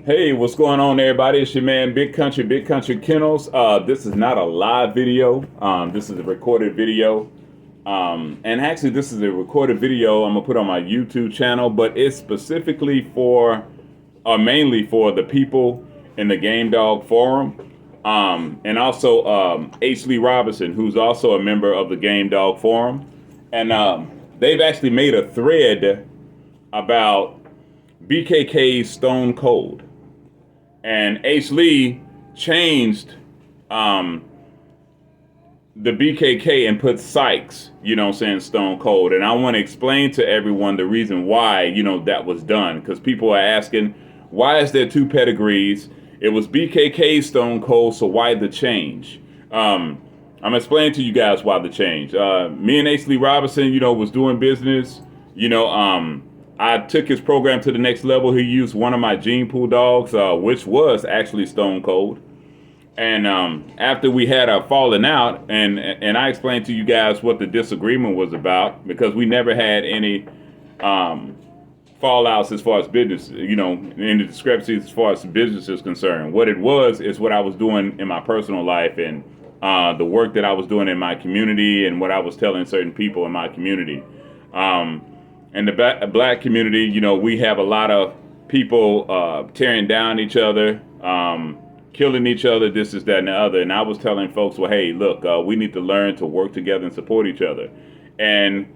Hey, what's going on, everybody? It's your man, Big Country Kennels. This is not a live video. This is a recorded video. And actually, this is a recorded video I'm gonna put on my YouTube channel, but it's specifically for, or mainly for the people in the Game Dog Forum, and also H. Lee Robinson, who's also a member of the Game Dog Forum, and they've actually made a thread about BKK's Stone Cold. And H. Lee changed the BKK and put Sykes, Stone Cold. And I want to explain to everyone the reason why, that was done. Because people are asking, why is there two pedigrees? It was BKK Stone Cold, so why the change? I'm explaining to you guys why the change. Me and H. Lee Robinson, was doing business, I took his program to the next level. He used one of my gene pool dogs, which was actually Stone Cold. And after we had a falling out, and I explained to you guys what the disagreement was about, because we never had any fallouts as far as business, any discrepancies as far as business is concerned. What it was is what I was doing in my personal life and the work that I was doing in my community and what I was telling certain people in my community. In the black community, we have a lot of people tearing down each other, killing each other, this, is that, and the other. And I was telling folks, well, hey, look, we need to learn to work together and support each other. And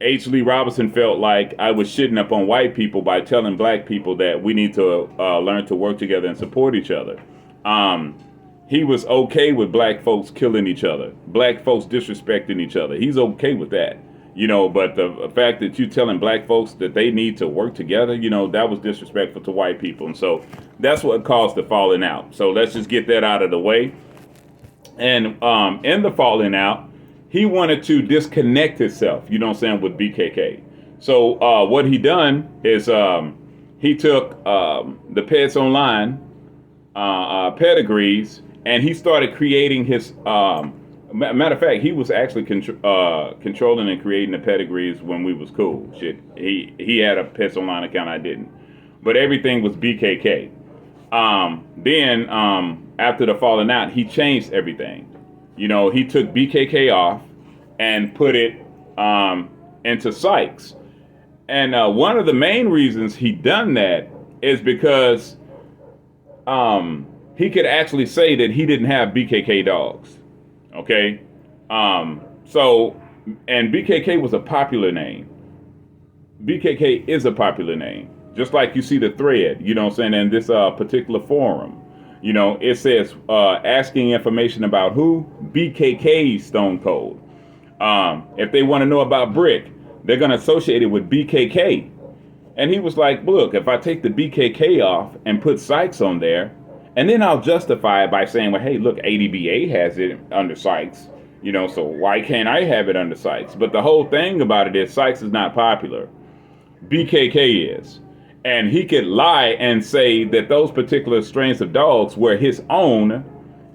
H. Lee Robinson felt like I was shitting up on white people by telling black people that we need to learn to work together and support each other. He was okay with black folks killing each other, black folks disrespecting each other. He's okay with that. But the fact that you're telling black folks that they need to work together, that was disrespectful to white people. And so that's what caused the falling out. So let's just get that out of the way. And in the falling out, he wanted to disconnect himself, with BKK. So what he done is he took the Peds Online pedigrees, and he started creating his matter of fact, he was actually controlling and creating the pedigrees when we was cool. Shit, he had a Pets Online account, I didn't. But everything was BKK. Then after the falling out, he changed everything. He took BKK off and put it into Sykes. And one of the main reasons he done that is because he could actually say that he didn't have BKK dogs. Okay, and BKK was a popular name. BKK is a popular name, just like you see the thread, in this particular forum. It says asking information about who? BKK Stone Cold. If they want to know about Brick, they're going to associate it with BKK. And he was like, look, if I take the BKK off and put Sykes on there, and then I'll justify it by saying, well, hey, look, ADBA has it under Sykes, so why can't I have it under Sykes? But the whole thing about it is Sykes is not popular. BKK is. And he could lie and say that those particular strains of dogs were his own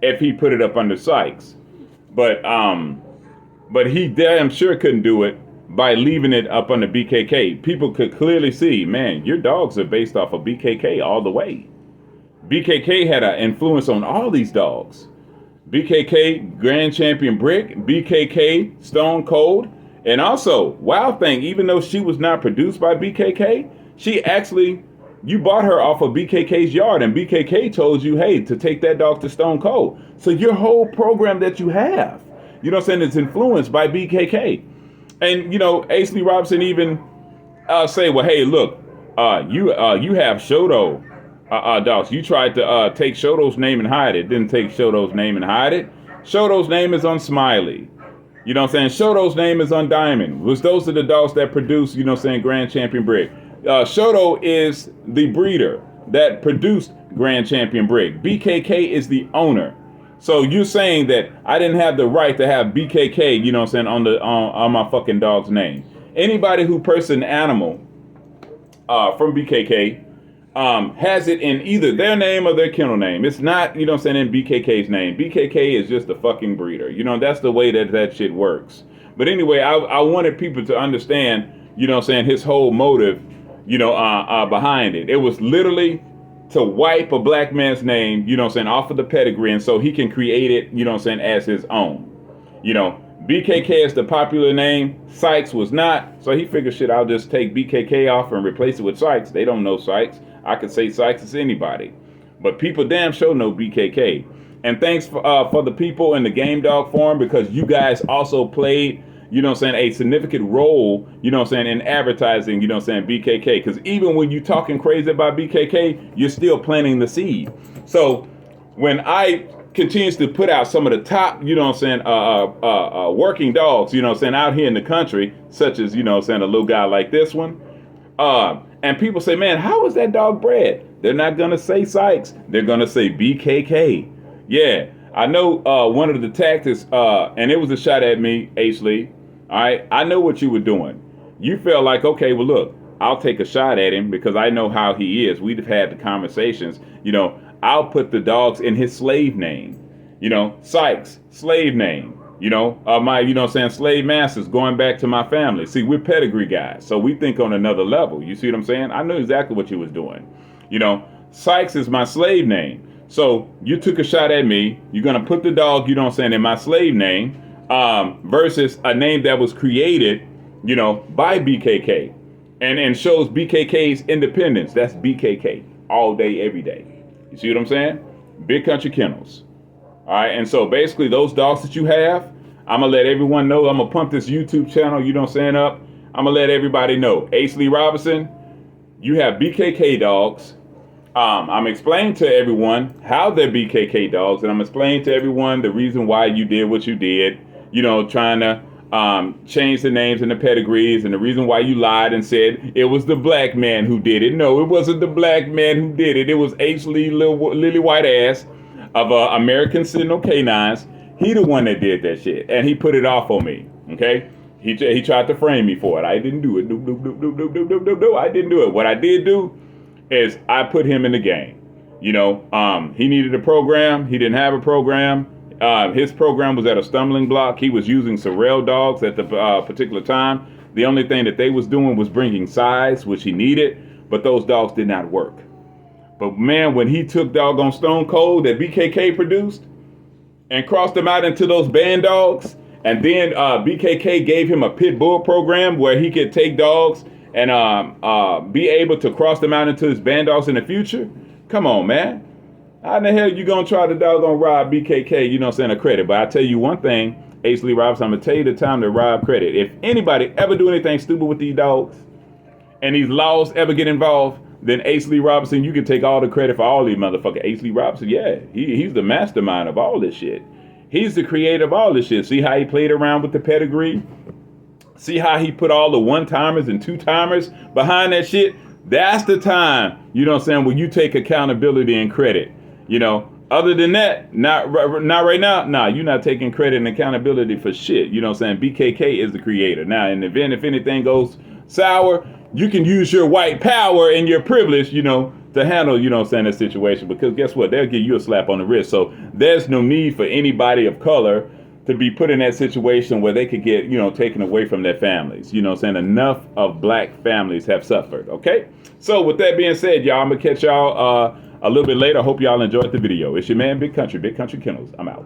if he put it up under Sykes. But he damn sure couldn't do it by leaving it up under BKK. People could clearly see, man, your dogs are based off of BKK all the way. BKK had an influence on all these dogs. BKK Grand Champion Brick, BKK Stone Cold, and also, wild thing, even though she was not produced by BKK, you bought her off of BKK's yard, and BKK told you, hey, to take that dog to Stone Cold. So your whole program that you have, is influenced by BKK. And, H. Lee Robinson even say, well, hey, look, you have Shoto dogs. You tried to take Shoto's name and hide it. Didn't take Shoto's name and hide it. Shoto's name is on Smiley. Shoto's name is on Diamond. Those are the dogs that produce, Grand Champion Brick. Shoto is the breeder that produced Grand Champion Brick. BKK is the owner. So you're saying that I didn't have the right to have BKK, on my fucking dog's name. Anybody who purchased an animal from BKK has it in either their name or their kennel name. It's not, in BKK's name. BKK is just a fucking breeder. That's the way that shit works. But anyway, I wanted people to understand, his whole motive, behind it. It was literally to wipe a black man's name, you know what I'm saying, off of the pedigree, and so he can create it, you know what I'm saying, as his own. You know, BKK is the popular name. Sykes was not. So he figured, shit, I'll just take BKK off and replace it with Sykes. They don't know Sykes. I could say Sykes as anybody. But people damn sure know BKK. And thanks for the people in the Game Dog forum, because you guys also played, you know what I'm saying, a significant role, you know what I'm saying, in advertising, you know what I'm saying, BKK. Because even when you talking crazy about BKK, you're still planting the seed. So when I continues to put out some of the top, you know what I'm saying, working dogs, you know what I'm saying, out here in the country, such as, you know what I'm saying, a little guy like this one, and people say, man, how is that dog bred? They're not going to say Sykes. They're going to say BKK. Yeah, I know one of the tactics, and it was a shot at me, H. Lee. All right, I know what you were doing. You felt like, okay, well, look, I'll take a shot at him because I know how he is. We've had the conversations, you know, I'll put the dogs in his slave name. You know, Sykes, slave name. You know, my, you know what I'm saying, slave masters going back to my family. See, we're pedigree guys, so we think on another level. You see what I'm saying? I know exactly what you was doing. You know, Sykes is my slave name. So you took a shot at me. You're going to put the dog, you know what I'm saying, in my slave name versus a name that was created, you know, by BKK and shows BKK's independence. That's BKK all day, every day. You see what I'm saying? Big Country Kennels. All right. And so basically those dogs that you have, I'm going to let everyone know. I'm going to pump this YouTube channel, you know what I'm saying, up. I'm going to let everybody know. H. Lee Robinson, you have BKK dogs. I'm explaining to everyone how they're BKK dogs. And I'm explaining to everyone the reason why you did what you did. You know, trying to change the names and the pedigrees, and the reason why you lied and said it was the black man who did it. No, it wasn't the black man who did it. It was H. Lee Lily White ass of American Sentinel Canines. He the one that did that shit, and he put it off on me. Okay, he tried to frame me for it. I didn't do it. No, I didn't do it. What I did do is I put him in the game. You know, he needed a program. He didn't have a program. His program was at a stumbling block. He was using Sorrel dogs at the particular time. The only thing that they was doing was bringing size, which he needed, but those dogs did not work. But man, when he took doggone Stone Cold that BKK produced and crossed them out into those band dogs, and then BKK gave him a pit bull program where he could take dogs and be able to cross them out into his band dogs in the future. Come on, man. How in the hell you gonna try to doggone rob BKK, you know what I'm saying, a credit? But I tell you one thing, H. Lee Robinson, I'm gonna tell you the time to rob credit. If anybody ever do anything stupid with these dogs and these laws ever get involved, then H. Lee Robinson, you can take all the credit for all these motherfuckers. H. Lee Robinson, yeah, he's the mastermind of all this shit. He's the creator of all this shit. See how he played around with the pedigree? See how he put all the one-timers and two-timers behind that shit? That's the time, you know what I'm saying, when you take accountability and credit. You know, other than that, not right now. Nah, you're not taking credit and accountability for shit. You know what I'm saying? BKK is the creator. Now, in the event if anything goes sour, you can use your white power and your privilege, you know, to handle, you know what I'm saying, that situation. Because guess what? They'll give you a slap on the wrist. So there's no need for anybody of color to be put in that situation where they could get, you know, taken away from their families. You know what I'm saying? Enough of black families have suffered. Okay? So with that being said, y'all, I'm going to catch y'all a little bit later. I hope y'all enjoyed the video. It's your man, Big Country Kennels. I'm out.